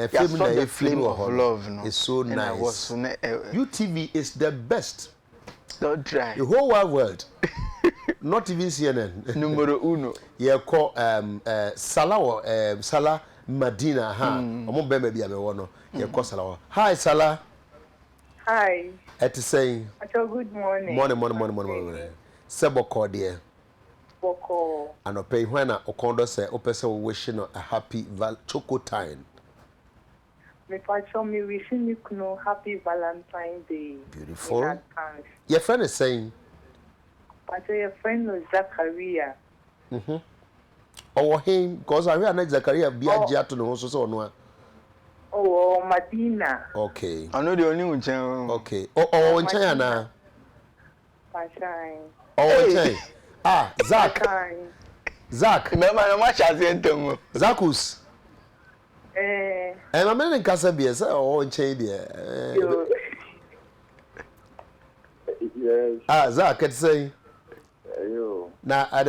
Flame na flame of love no. It's so nice. UTV is the best. Don't try. The whole wide world. Not even CNN. Numero uno. Yeah, call Salah Salah Madina omo be me bia me wo no. Yeah, call Salah. Hi Salah. Hi. Eti saying. Good morning. Morning. Seboko dear. Boko. Anope when okondo say opese we wish no a happy choco time. Me pacho me wishing you know happy Valentine's Day. Beautiful. Your friend is saying. Pacho your friend is Zachariah. Oh him because I hear na Zachariah bia gia to no so no. Oh Madina. Okay. I know the only one chen. Okay. Oh chen na. Pachai. Oh chen. Ah, Zach. Remember no much as entom. Zacus. I'm a in Casa Bias or chain there. Yes. Ah, Zach, can say. You. Now, I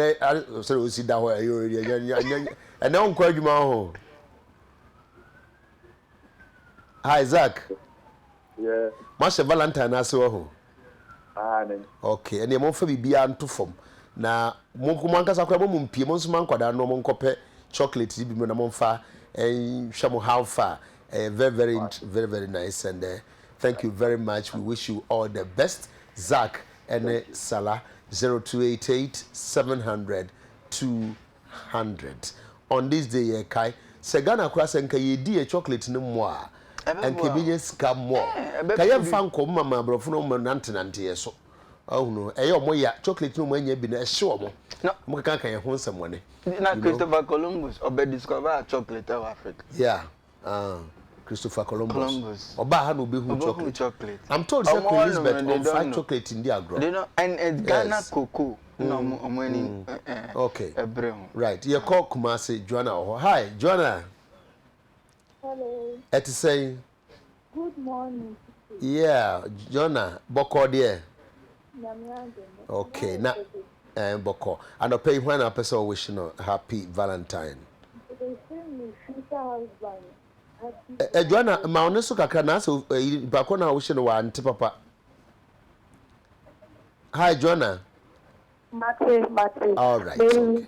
so sit down where you and now quite you home. Hi, Zach. Yeah. Master Valentine, I saw home. Okay, and the more for me beyond to form. Now, Monkumankas are coming, Piemons Manquada, no moncope, chocolate, Bimonfa. And Shamu how far very nice and thank you very much. We wish you all the best. Zach and Salah 0288 700 200 on this day Kai Segana cross and Kayedi a chocolate no more and convenience come more Kayam fan come mama brofuno nantinante so oh no moya chocolate no man be na sure no mo kan kan ho nsam ne na Christopher Columbus obe discover chocolate of Africa. Yeah. Christopher Columbus. Oba ha no be hu chocolate. I'm told say Queen Elizabeth on fried chocolate in the agro. They know and Ghana cocoa. No money. Okay. Right. You call Kumasi Joanna. Hi, Joanna. Hello. Eti say Good morning. Yeah, Joanna, Boko there. Okay, now Boko. And I pay when a person wishing a happy Valentine. Joanna, my honest kakana so Bakona wishing one to papa. Hi, Joanna. Mate. All right. Okay.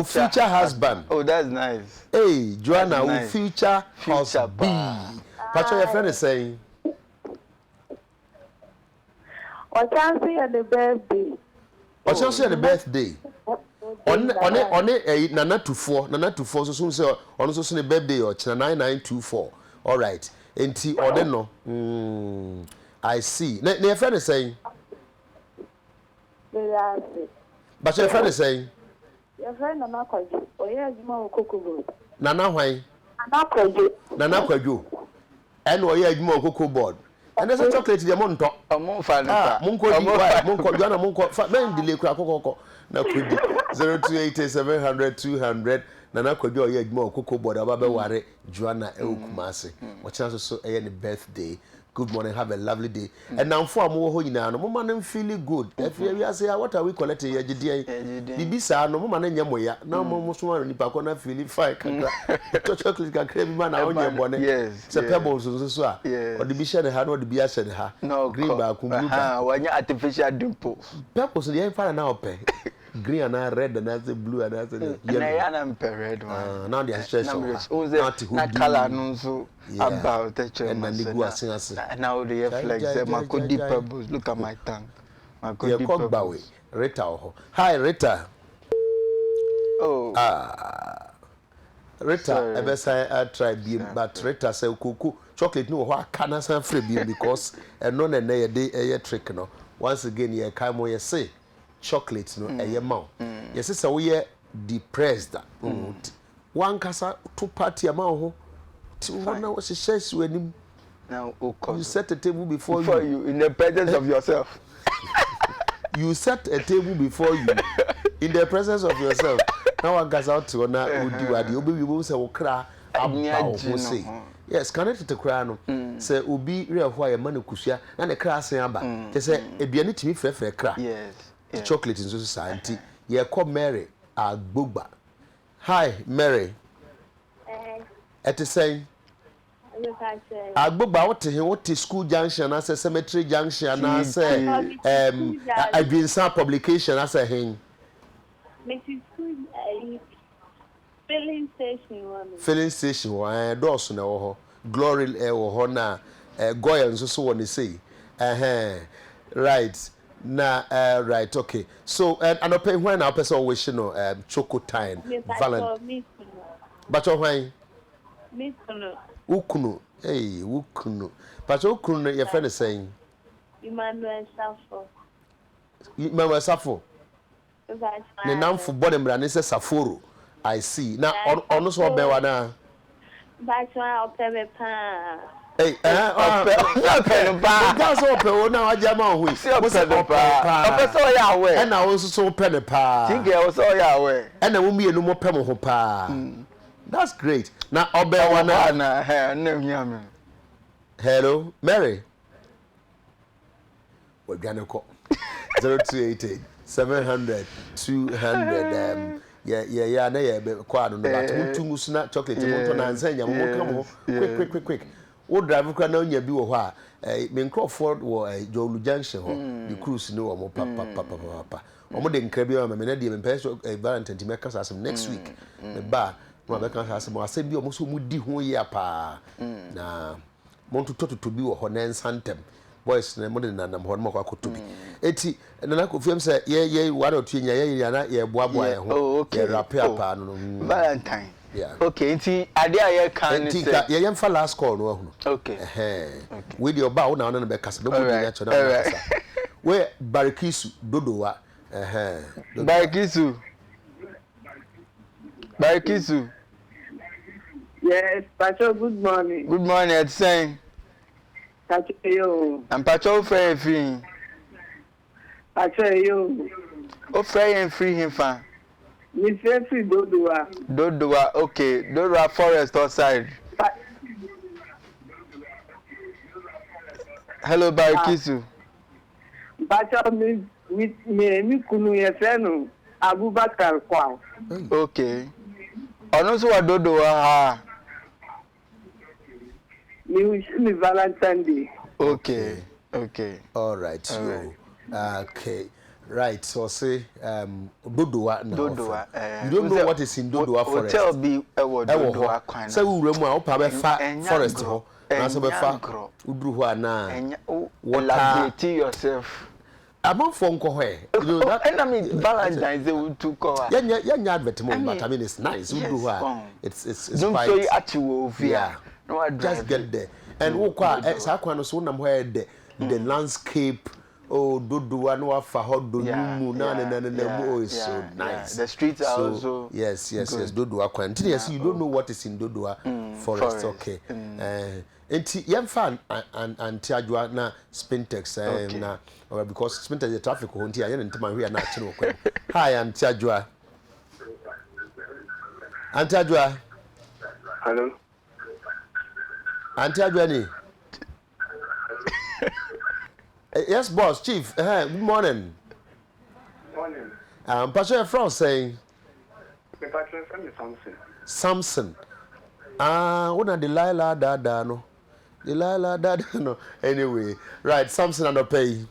Future husband. Oh, that's nice. Hey, Joanna, nice. future husband. Pacho, your friend is saying. Or chance the birthday. Or chance the birthday. On Nana to four so soon say on so soon birthday or 9924. All right. Enti or then no. I see. Your friend is saying. But your friend is saying. Your friend Nana Kwaji. Oh yeah, you know cocoa. Nana why? Nana Kwaji. And oh yeah, you know cocoa board. And there's a chocolate the amount of Munko Joanna Munko men delay crack na kudi 028700 Nana Kwajo ye adwuma cocoa board ababe ware Joanna Kumasi. What chance so any birthday. Good morning, have a lovely day. And now for more ho nyina no mama no feel good. If you say what are we collecting ye gide bibi sa no mama no nyamoya na mama so wan nipa ko na feel fine kakra chocolate kakra bi ma na onye bone se pebbles so a or the bi share ha no the bi share ha green ba ku blue ba wanya artificial dimple pebbles dey find na ope green and red and as blue and as yellow. And I am red one. Now they are stretched not color no so about the chairman. And then they go and now they have like my good deep pebbles. Look at my tongue. My good deep pebbles. Rita. Hi, Rita. Oh. Rita, ever say I tried being, but Rita say kuku chocolate no what can I say free being because none and a day a trick no. Once again, you come where you say chocolate no a year mouth. Yes, it's a we depressed. One casa two party amount. One now she says when now you set a table before you in the presence of yourself. You set a table before you in the presence of yourself. Now one goes out to na udi wadi obi will say okra aba say yes connected to kra no say obi re ho aye mane kusua na ne kra asen aba te say eduane timi frefre kra yes chocolate nso so anti ye call Mary agbogba. Hi Mary ete say agbogba what school junction as a cemetery junction as Adekye publication as a hen filling station one doors na wo glory wo ho na goyen so woni say right na right okay so and open when na person wish no choco time valent but when ukunu ukunu but ukunu your friend is saying Emmanuel Safo ne nam football mbra ne se Saforo I see now ono so be wa na but open pa hey open pa that's open na ajama hu see open pa open so ya we and na also so open pa think e so ya we and na wo mienu mo pem ho pa that's great na obe wa na na hello Mary we gonna call 0288 700 200 yeah na yeah kwado no but mutu musuna chocolate monto na nsanya mo come quick wo drive kwa na onya bi wo ho a me Crawford wo Jolu Junction ho the cruise no wo papa omo de nkra bi o me na de me peso Valentine ti me kasa asem next week me ba no be kan asem asem bi o mo so mu di ho ye pa na monto to bi wo ho na nsantem boys na mo de nanam ho mo kwa kotobi eti na ko fiem say ye one or two nya ye na ye boaboa ye ho ye rap apa no Valentine yeah okay nti ade aye kan ni say ye yem fa last call no ahunu okay we dey oba na na be kasa be mo dey ya chona kasa we barikisu dodowa barikisu Yes, Pacho, good morning. Good morning, it's saying. Pacho, yo. I'm Pacho free. Pacho, yo. Oh, free and free him fan. Me free Dodowa. Okay. Dodowa forest outside. Hello, Barikisu. Pacho, me kunu ye fenu. Abubakar kwa. Okay. Ono so wa Dodowa ha. Me Valentine Day. Okay. All right. Okay. Right. So say Dodowa now. Dodowa. You don't know what is in Dodowa forest. Hotel be Dodowa kwan. Say we remu a opa be fa forest ho. Na so be fa uduru ho ana. Elaborate yourself. Among phone call you know that and I mean Valentine's Day we took call. Yeah, advertisement, but I mean it's nice. It's don't quite, show you at you yeah. No, just get there. And the landscape. Oh, Dodowa no afa hot do mu na is so nice. The streets are also yes. Dodowa kwan. You don't know what is in Dodowa forest. Okay. Enti yem fan and tiadwa na Spintex na or because Spintex the traffic ho ntia yen ntima hwe na ache no kwan. Hi Antiadwa. Hello. Antiadwa ni. Yes boss chief. Good morning. Morning. Pastor from saying The patron from Samson. Una Delilah dada no. Anyway, right, Samson and pay.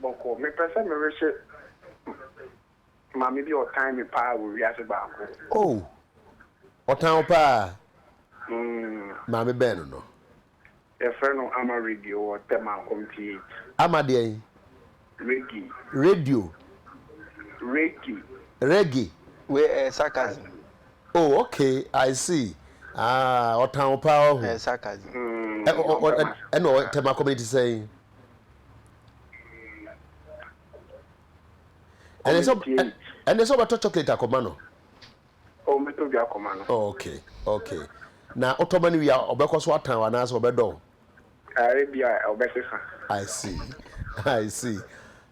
Boko, me person me wish Mami bi o time pa wo wiase ba ko. Oh. Otan pa. Mami ben no. E friend no ama radio or tema complete. Ama de Reggae. Radio. Reggae. We sarcasm. Oh, okay. I see. Otan pa oh. Sarcasm. No, tema community saying. And it's over to chocolate akomano. Oh, me to bi akomano. Oh, okay. Na otomani we are obekos watan wana so obedo. Arabia obesesa. I see.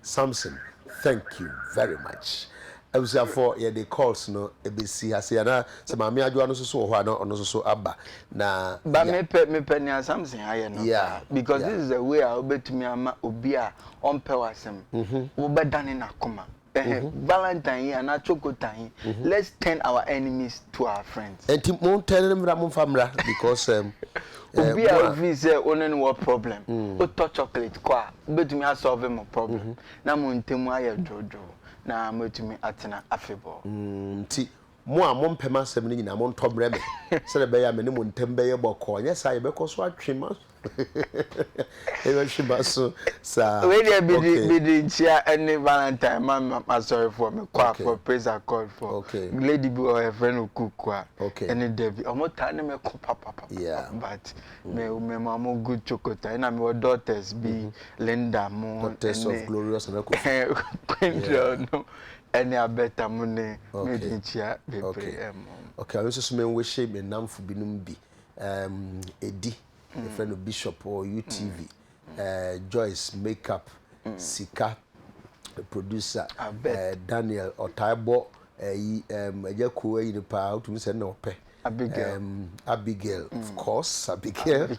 Samson, thank you very much. I was for the calls no ebesi ase na se ma me adwo no so ho ana ono so aba na but me pe something higher no. Yeah, because this is a way I obetumi ama obi a on pe wasem. Wo bedane na koma. Valentine and Chocotain. Let's turn our enemies to our friends. And to won't tell them Ramon Famra because we are visa on what problem. What touch chocolate qua, but me I solve my problem. Now Montemaya Jojo. Now I'm to me atena affable. Moi, mon pema 7 in a mon Tom Remy. Said a bay a minimum 10 bay about coin. Yes, I because what trimmer. Even she must so. Really, be the chair any Valentine, Mamma, sorry for me. Quack for praise I called for. Okay. Lady Boo or a friend who cook. Okay. Any Debbie. I'm not telling me, papa. Yeah. But me, mamma, good chocolate. And I'm your daughters be Linda, more. Daughters of Glorious and no. Any better money. Okay. Okay, I also mean we shape a name for Binumbi. Eddie, a friend of Bishop or UTV. Joyce Makeup, Sika, producer, Daniel Otaibo, Yaku in the power to Miss Nope. Abigail, of course, Abigail.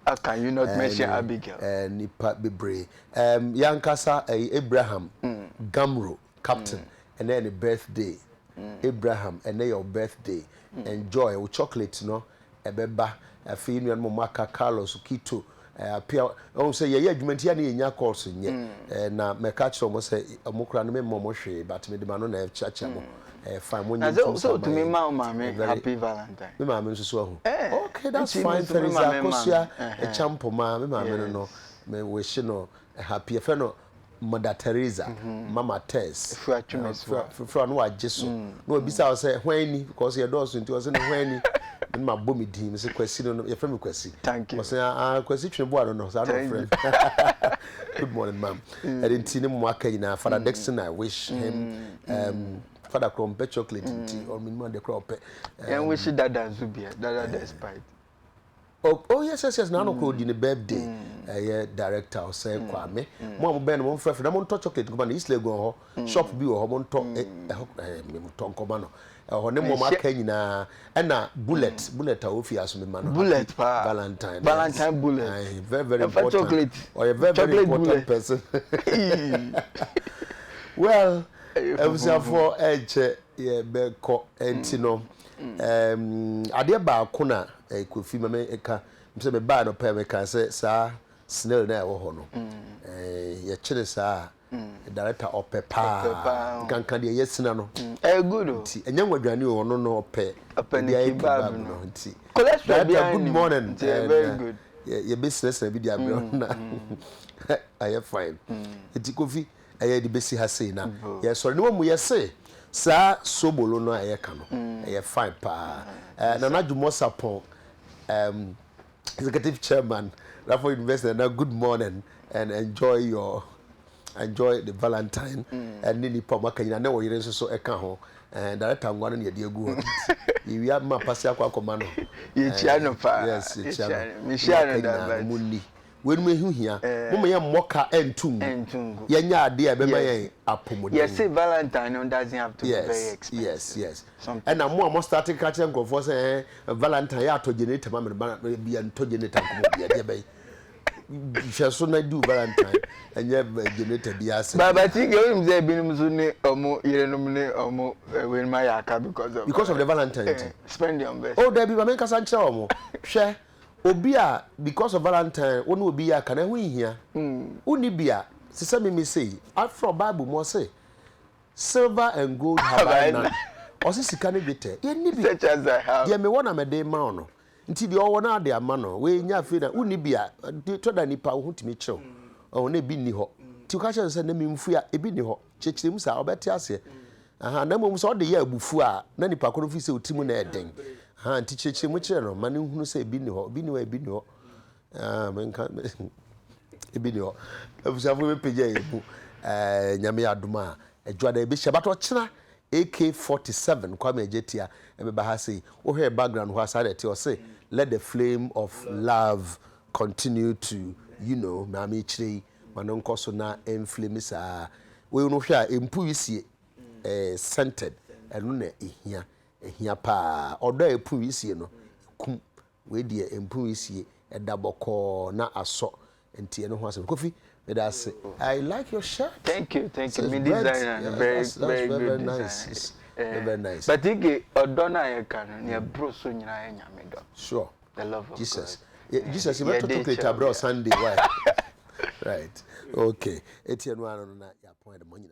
How can you not mention Abigail? Nipa Bebre. Yankasa Abraham Gamro, Captain, and then a birthday. Abraham, and then your birthday. Enjoy with chocolate, no? A beba, a female Momaka Carlos Kito. Appear, oh, say, yeah, you meant any in your course, and now my catch almost say a mokran momoshe, but me the man on a chachamo. Fine, when you so to me, Mamma, happy Valentine. Me mamma so. Okay, that's fine. There is a kosia, a champo, mamma, no, me wish no a happy fellow. Mother Teresa, Mama Tess, from what just no, besides say when because your doors into us in when my boomy team is a question, your friend question. Thank you. I question board on us, our friend. Good morning, ma'am. I didn't see him working now. Father Dexter, I wish him Father Crump chocolate tea or min the crop. And wish that Zubia, that despite. Oh yes, now no code in a birthday. Director or say Kwame. Mom Ben won't fresh. I won't touch chocolate. Come on, East Lego shop view or won't talk Tom Comano. Or no more Kenya and a bullet Offias man. Bullet Valentine bullet. Very important. Chocolate. Or a very important person. Well, I was for edge, Beko Entino. Adia ba kuna Kofi mame eka mse me ba no pe me kan se sa snail na wo ho no ye chire sa director opepa kan de yesina no good o ti enya nwadwane o no no ope dia kebab no ti cholesterol good morning very good ye business na bi dia bro na I fine eti Kofi aye di besi ha sei na ye sorry no mu ye sei sa sobolo no ayeka no fine pa Nana Jumo Sapon executive chairman Raffo University. Now good morning and enjoy the Valentine and nini pomaka ina na wo yire so eka ho director ngwa no ne de egu ho yi ya ma pass akwa komano ye chia no pa yes ye chia me share no da munni when me hu hia mo me moka entungu ye nya ade e be ma ye apomo yes say Valentine doesn't have to be very expensive yes and na mo starting catch and go for say Valentine ya to generator ma me bi an to generator ko bi de be so na do Valentine and you generator bi ase but you go say binim so ne omo yerenom ne omo when my aka because of the Valentine spend your best oh there be ma kasa nche omo hwe obi a because of Valentine wonu obi ya kana hu hia uni bia sese me say afro bible mo say silver and gold have I none. Osi sika ne bete. Ye ni bi. Such as I have. Ye me wona me de ma no. Nti de owo na de ama no. We nya fe na uni bi a to da nipa wo ntimi chew. O na bi ni ho. Ti ka che se na memfu a ebi ni ho. Chechire mu sa obete ase. Aha na mom so de ye abufu a na nipa ko no fi se otimu na eden. Aha nti chechire mu kire no ma ne hunu se ebi ni ho. Ebi ni ho ebi ni ho. Menka ebi ni ho. Abusafu me peja yebu. Nyame adoma adwada ebi hyebato kyena AK-47 kwame jetia ebeba ha say wo hear background ho aside te o say let the flame of love continue to mama chire manonko so na enflame sa we no hwe a empu wisie scented eno na ehia pa odo empu wisie no kum we die empu wisie edaboko na aso enti eno ho asem Kofi. I like your shirt. Thank you. Me designer, yeah, very very good nice. design. Very nice. But you Odona can near Bruce Nyina Nyamido. Sure. The love of Jesus. God. Jesus, you went to take Sunday. Why? Right. Okay. Etienne one on that. Yeah, point the money.